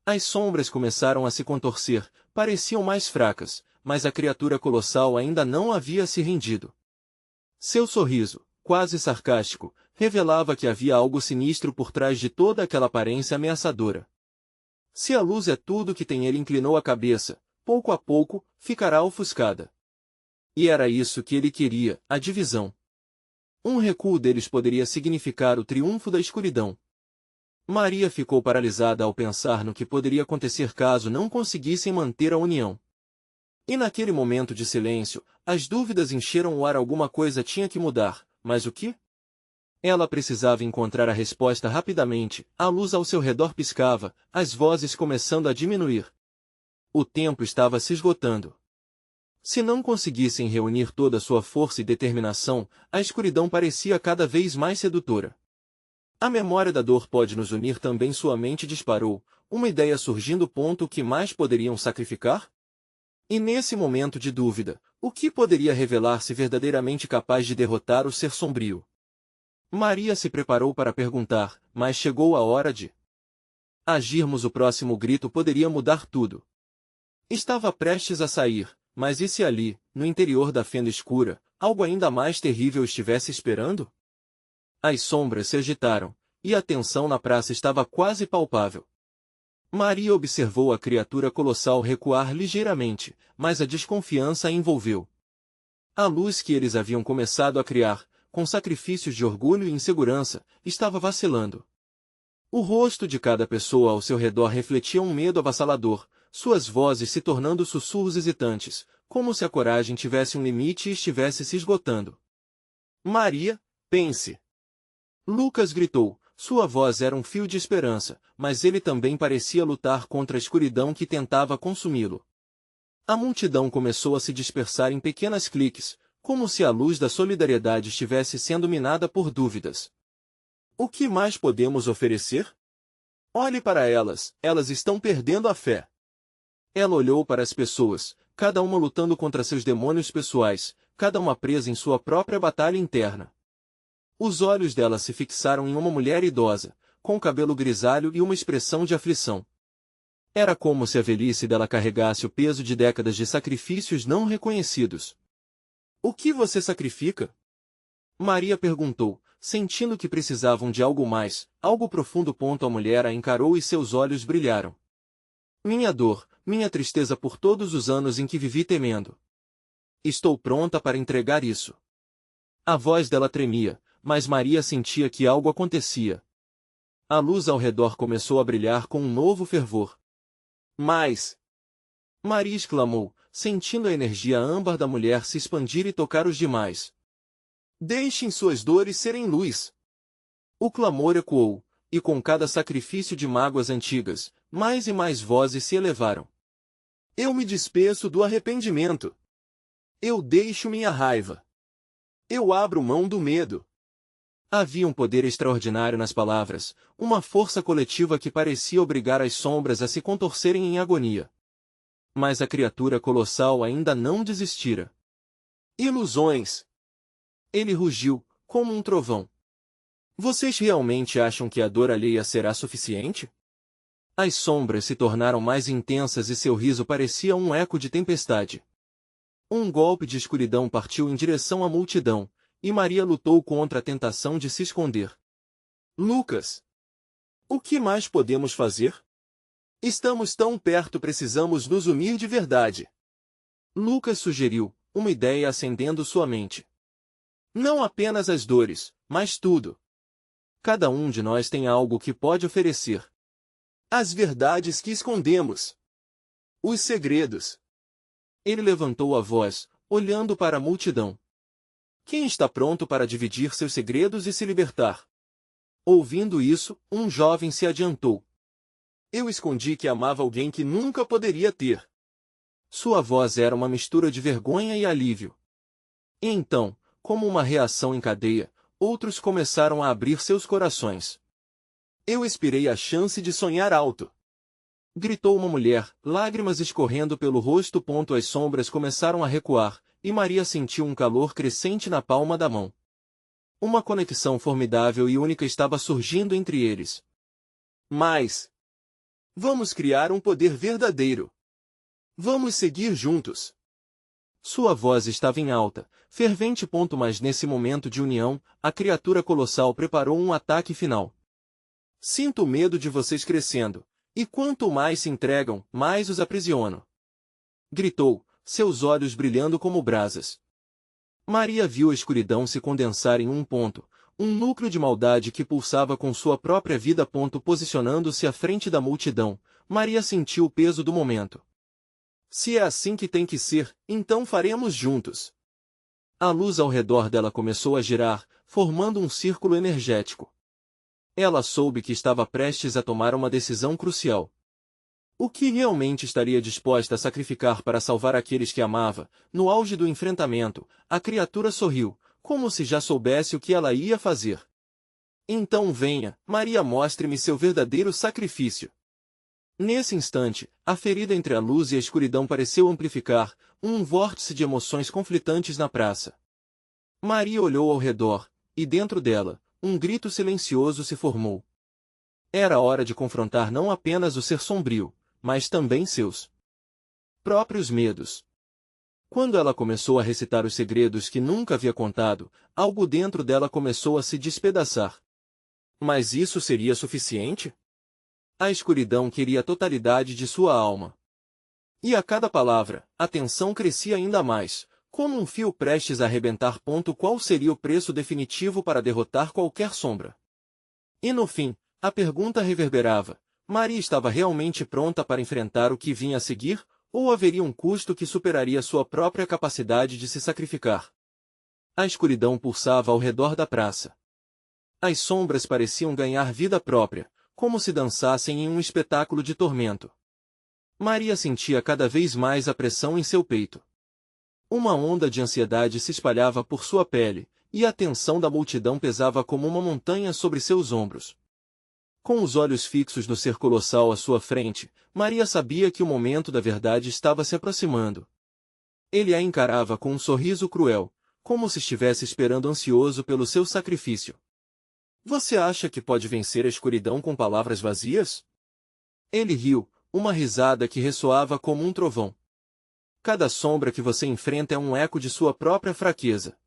As sombras começaram a se contorcer, pareciam mais fracas, mas a criatura colossal ainda não havia se rendido. Seu sorriso, quase sarcástico, revelava que havia algo sinistro por trás de toda aquela aparência ameaçadora. Se a luz é tudo que tem, ele inclinou a cabeça, pouco a pouco, ficará ofuscada. E era isso que ele queria, a divisão. Um recuo deles poderia significar o triunfo da escuridão. Maria ficou paralisada ao pensar no que poderia acontecer caso não conseguissem manter a união. E naquele momento de silêncio, as dúvidas encheram o ar. Alguma coisa tinha que mudar, mas o que? Ela precisava encontrar a resposta rapidamente. A luz ao seu redor piscava, as vozes começando a diminuir. O tempo estava se esgotando. Se não conseguissem reunir toda sua força e determinação, a escuridão parecia cada vez mais sedutora. A memória da dor pode nos unir também. Sua mente disparou, uma ideia surgindo. O que mais poderiam sacrificar? E nesse momento de dúvida, o que poderia revelar-se verdadeiramente capaz de derrotar o ser sombrio? Maria se preparou para perguntar, mas chegou a hora de agirmos. O próximo grito poderia mudar tudo. Estava prestes a sair, mas e se ali, no interior da fenda escura, algo ainda mais terrível estivesse esperando? As sombras se agitaram, e a tensão na praça estava quase palpável. Maria observou a criatura colossal recuar ligeiramente, mas a desconfiança a envolveu. A luz que eles haviam começado a criar, com sacrifícios de orgulho e insegurança, estava vacilando. O rosto de cada pessoa ao seu redor refletia um medo avassalador, suas vozes se tornando sussurros hesitantes, como se a coragem tivesse um limite e estivesse se esgotando. Maria, pense! Lucas gritou. Sua voz era um fio de esperança, mas ele também parecia lutar contra a escuridão que tentava consumi-lo. A multidão começou a se dispersar em pequenas cliques, como se a luz da solidariedade estivesse sendo minada por dúvidas. O que mais podemos oferecer? Olhe para elas, elas estão perdendo a fé. Ela olhou para as pessoas, cada uma lutando contra seus demônios pessoais, cada uma presa em sua própria batalha interna. Os olhos dela se fixaram em uma mulher idosa, com cabelo grisalho e uma expressão de aflição. Era como se a velhice dela carregasse o peso de décadas de sacrifícios não reconhecidos. O que você sacrifica? Maria perguntou, sentindo que precisavam de algo mais, algo profundo. A mulher a encarou e seus olhos brilharam. Minha dor, minha tristeza por todos os anos em que vivi temendo. Estou pronta para entregar isso. A voz dela tremia, mas Maria sentia que algo acontecia. A luz ao redor começou a brilhar com um novo fervor. Mas... Maria exclamou, sentindo a energia âmbar da mulher se expandir e tocar os demais. Deixem suas dores serem luz. O clamor ecoou, e com cada sacrifício de mágoas antigas, mais e mais vozes se elevaram. Eu me despeço do arrependimento. Eu deixo minha raiva. Eu abro mão do medo. Havia um poder extraordinário nas palavras, uma força coletiva que parecia obrigar as sombras a se contorcerem em agonia. Mas a criatura colossal ainda não desistira. Ilusões! Ele rugiu, como um trovão. Vocês realmente acham que a dor alheia será suficiente? As sombras se tornaram mais intensas e seu riso parecia um eco de tempestade. Um golpe de escuridão partiu em direção à multidão, e Maria lutou contra a tentação de se esconder. Lucas! O que mais podemos fazer? Estamos tão perto, precisamos nos unir de verdade. Lucas sugeriu, uma ideia acendendo sua mente. Não apenas as dores, mas tudo. Cada um de nós tem algo que pode oferecer. As verdades que escondemos. Os segredos. Ele levantou a voz, olhando para a multidão. Quem está pronto para dividir seus segredos e se libertar? Ouvindo isso, um jovem se adiantou. Eu escondi que amava alguém que nunca poderia ter. Sua voz era uma mistura de vergonha e alívio. E então, como uma reação em cadeia, outros começaram a abrir seus corações. Eu expirei a chance de sonhar alto. Gritou uma mulher, lágrimas escorrendo pelo rosto. As sombras começaram a recuar, e Maria sentiu um calor crescente na palma da mão. Uma conexão formidável e única estava surgindo entre eles. Mas vamos criar um poder verdadeiro. Vamos seguir juntos. Sua voz estava em alta, fervente. Mas nesse momento de união, a criatura colossal preparou um ataque final. Sinto o medo de vocês crescendo, e quanto mais se entregam, mais os aprisiono. Gritou, seus olhos brilhando como brasas. Maria viu a escuridão se condensar em um ponto, um núcleo de maldade que pulsava com sua própria vida. Posicionando-se à frente da multidão, Maria sentiu o peso do momento. Se é assim que tem que ser, então faremos juntos. A luz ao redor dela começou a girar, formando um círculo energético. Ela soube que estava prestes a tomar uma decisão crucial. O que realmente estaria disposta a sacrificar para salvar aqueles que amava? No auge do enfrentamento, a criatura sorriu, como se já soubesse o que ela ia fazer. Então venha, Maria, mostre-me seu verdadeiro sacrifício. Nesse instante, a ferida entre a luz e a escuridão pareceu amplificar, um vórtice de emoções conflitantes na praça. Maria olhou ao redor, e dentro dela, um grito silencioso se formou. Era hora de confrontar não apenas o ser sombrio, mas também seus próprios medos. Quando ela começou a recitar os segredos que nunca havia contado, algo dentro dela começou a se despedaçar. Mas isso seria suficiente? A escuridão queria a totalidade de sua alma. E a cada palavra, a tensão crescia ainda mais, como um fio prestes a arrebentar. Qual seria o preço definitivo para derrotar qualquer sombra? E no fim, a pergunta reverberava: Maria estava realmente pronta para enfrentar o que vinha a seguir, ou haveria um custo que superaria sua própria capacidade de se sacrificar? A escuridão pulsava ao redor da praça. As sombras pareciam ganhar vida própria, como se dançassem em um espetáculo de tormento. Maria sentia cada vez mais a pressão em seu peito. Uma onda de ansiedade se espalhava por sua pele, e a tensão da multidão pesava como uma montanha sobre seus ombros. Com os olhos fixos no ser colossal à sua frente, Maria sabia que o momento da verdade estava se aproximando. Ele a encarava com um sorriso cruel, como se estivesse esperando ansioso pelo seu sacrifício. Você acha que pode vencer a escuridão com palavras vazias? Ele riu, uma risada que ressoava como um trovão. Cada sombra que você enfrenta é um eco de sua própria fraqueza.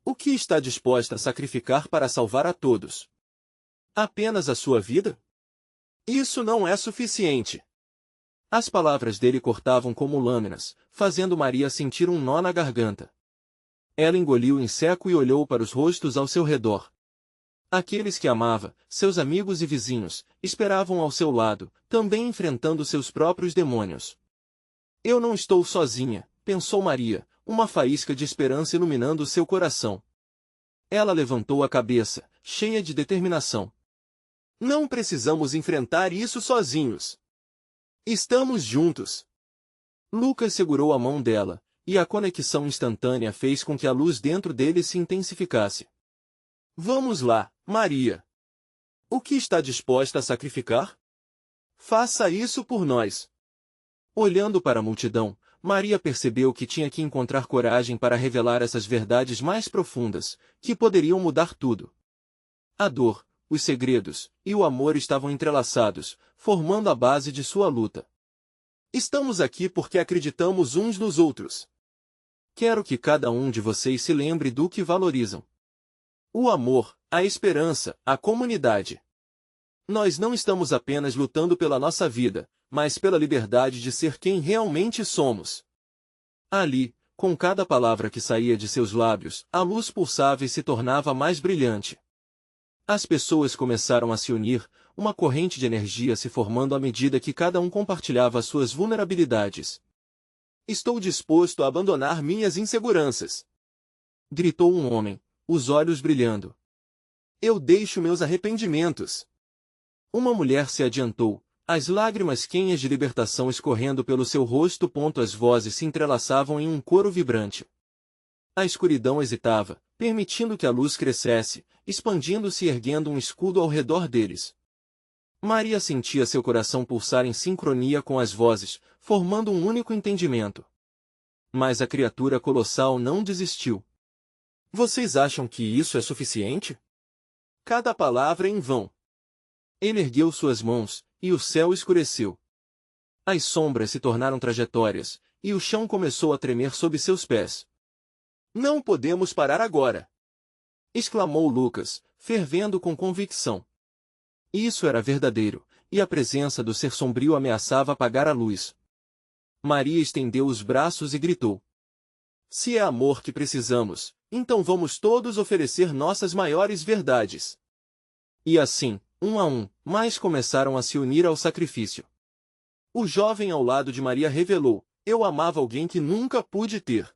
O que está disposta a sacrificar para salvar a todos? Apenas a sua vida? Isso não é suficiente. As palavras dele cortavam como lâminas, fazendo Maria sentir um nó na garganta. Ela engoliu em seco e olhou para os rostos ao seu redor. Aqueles que amava, seus amigos e vizinhos, esperavam ao seu lado, também enfrentando seus próprios demônios. Eu não estou sozinha, pensou Maria, uma faísca de esperança iluminando seu coração. Ela levantou a cabeça, cheia de determinação. Não precisamos enfrentar isso sozinhos. Estamos juntos. Lucas segurou a mão dela, e a conexão instantânea fez com que a luz dentro dele se intensificasse. Vamos lá, Maria. O que está disposta a sacrificar? Faça isso por nós. Olhando para a multidão, Maria percebeu que tinha que encontrar coragem para revelar essas verdades mais profundas, que poderiam mudar tudo. A dor, os segredos e o amor estavam entrelaçados, formando a base de sua luta. Estamos aqui porque acreditamos uns nos outros. Quero que cada um de vocês se lembre do que valorizam. O amor, a esperança, a comunidade. Nós não estamos apenas lutando pela nossa vida, mas pela liberdade de ser quem realmente somos. Ali, com cada palavra que saía de seus lábios, a luz pulsava e se tornava mais brilhante. As pessoas começaram a se unir, uma corrente de energia se formando à medida que cada um compartilhava suas vulnerabilidades. Estou disposto a abandonar minhas inseguranças, gritou um homem, os olhos brilhando. Eu deixo meus arrependimentos. Uma mulher se adiantou, as lágrimas quentes de libertação escorrendo pelo seu rosto. As vozes se entrelaçavam em um coro vibrante. A escuridão hesitava, permitindo que a luz crescesse, expandindo-se e erguendo um escudo ao redor deles. Maria sentia seu coração pulsar em sincronia com as vozes, formando um único entendimento. Mas a criatura colossal não desistiu. Vocês acham que isso é suficiente? Cada palavra é em vão. Ele ergueu suas mãos, e o céu escureceu. As sombras se tornaram trajetórias, e o chão começou a tremer sob seus pés. Não podemos parar agora! Exclamou Lucas, fervendo com convicção. Isso era verdadeiro, e a presença do ser sombrio ameaçava apagar a luz. Maria estendeu os braços e gritou. Se é amor que precisamos, então vamos todos oferecer nossas maiores verdades. E assim, um a um, mais começaram a se unir ao sacrifício. O jovem ao lado de Maria revelou, eu amava alguém que nunca pude ter.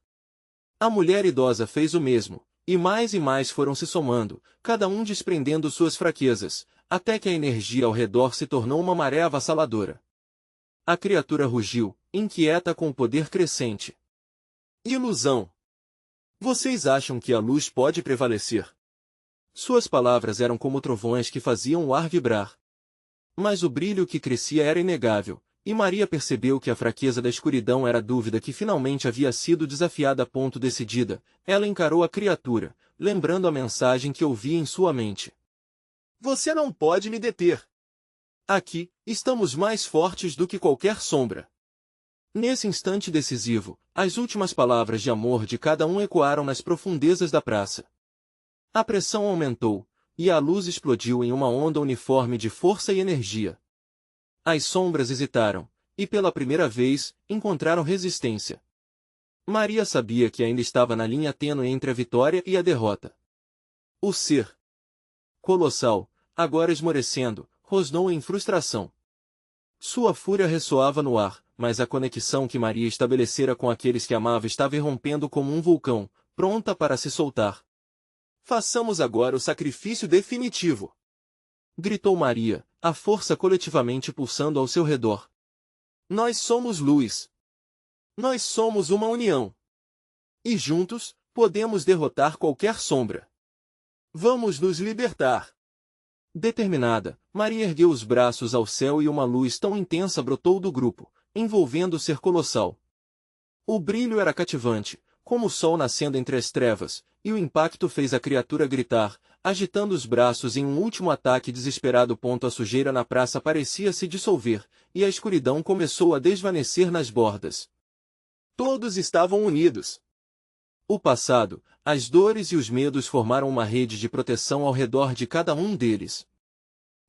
A mulher idosa fez o mesmo, e mais foram se somando, cada um desprendendo suas fraquezas, até que a energia ao redor se tornou uma maré avassaladora. A criatura rugiu, inquieta com o poder crescente. Ilusão! Vocês acham que a luz pode prevalecer? Suas palavras eram como trovões que faziam o ar vibrar. Mas o brilho que crescia era inegável, e Maria percebeu que a fraqueza da escuridão era a dúvida que finalmente havia sido desafiada. Decidida, ela encarou a criatura, lembrando a mensagem que ouvia em sua mente. Você não pode me deter. Aqui, estamos mais fortes do que qualquer sombra. Nesse instante decisivo, as últimas palavras de amor de cada um ecoaram nas profundezas da praça. A pressão aumentou, e a luz explodiu em uma onda uniforme de força e energia. As sombras hesitaram, e pela primeira vez, encontraram resistência. Maria sabia que ainda estava na linha tênue entre a vitória e a derrota. O ser colossal, agora esmorecendo, rosnou em frustração. Sua fúria ressoava no ar, mas a conexão que Maria estabelecera com aqueles que amava estava irrompendo como um vulcão, pronta para se soltar. Façamos agora o sacrifício definitivo! Gritou Maria, a força coletivamente pulsando ao seu redor. Nós somos luz. Nós somos uma união. E juntos, podemos derrotar qualquer sombra. Vamos nos libertar! Determinada, Maria ergueu os braços ao céu e uma luz tão intensa brotou do grupo, envolvendo o ser colossal. O brilho era cativante, como o sol nascendo entre as trevas, e o impacto fez a criatura gritar, agitando os braços em um último ataque desesperado. A sujeira na praça parecia se dissolver, e a escuridão começou a desvanecer nas bordas. Todos estavam unidos. O passado, as dores e os medos formaram uma rede de proteção ao redor de cada um deles.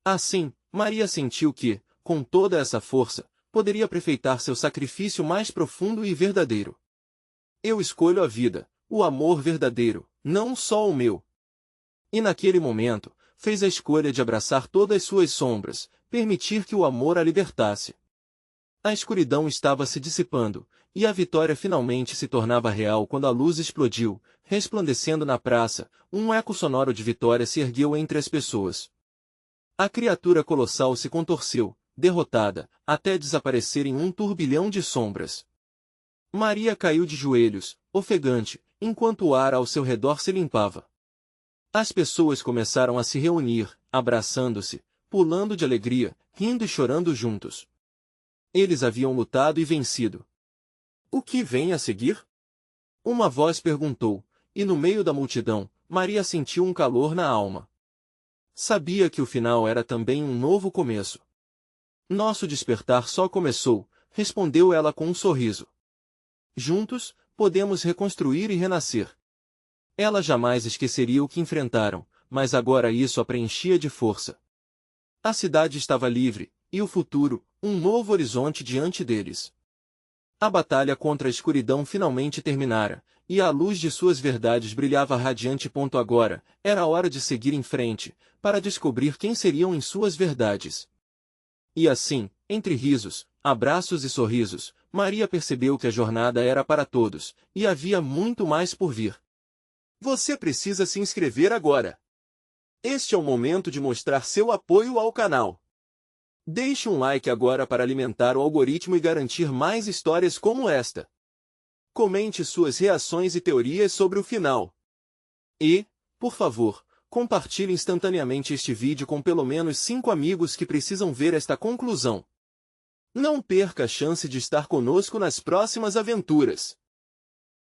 Assim, Maria sentiu que, com toda essa força, poderia prefeitar seu sacrifício mais profundo e verdadeiro. Eu escolho a vida, o amor verdadeiro, não só o meu. E naquele momento, fez a escolha de abraçar todas suas sombras, permitir que o amor a libertasse. A escuridão estava se dissipando, e a vitória finalmente se tornava real quando a luz explodiu, resplandecendo na praça, um eco sonoro de vitória se ergueu entre as pessoas. A criatura colossal se contorceu, derrotada, até desaparecer em um turbilhão de sombras. Maria caiu de joelhos, ofegante, enquanto o ar ao seu redor se limpava. As pessoas começaram a se reunir, abraçando-se, pulando de alegria, rindo e chorando juntos. Eles haviam lutado e vencido. O que vem a seguir? Uma voz perguntou, e no meio da multidão, Maria sentiu um calor na alma. Sabia que o final era também um novo começo. Nosso despertar só começou, respondeu ela com um sorriso. Juntos, podemos reconstruir e renascer. Ela jamais esqueceria o que enfrentaram, mas agora isso a preenchia de força. A cidade estava livre, e o futuro, um novo horizonte diante deles. A batalha contra a escuridão finalmente terminara, e a luz de suas verdades brilhava radiante. Agora, era hora de seguir em frente, para descobrir quem seriam em suas verdades. E assim, entre risos, abraços e sorrisos, Maria percebeu que a jornada era para todos, e havia muito mais por vir. Você precisa se inscrever agora. Este é o momento de mostrar seu apoio ao canal. Deixe um like agora para alimentar o algoritmo e garantir mais histórias como esta. Comente suas reações e teorias sobre o final. E, por favor, compartilhe instantaneamente este vídeo com pelo menos 5 amigos que precisam ver esta conclusão. Não perca a chance de estar conosco nas próximas aventuras.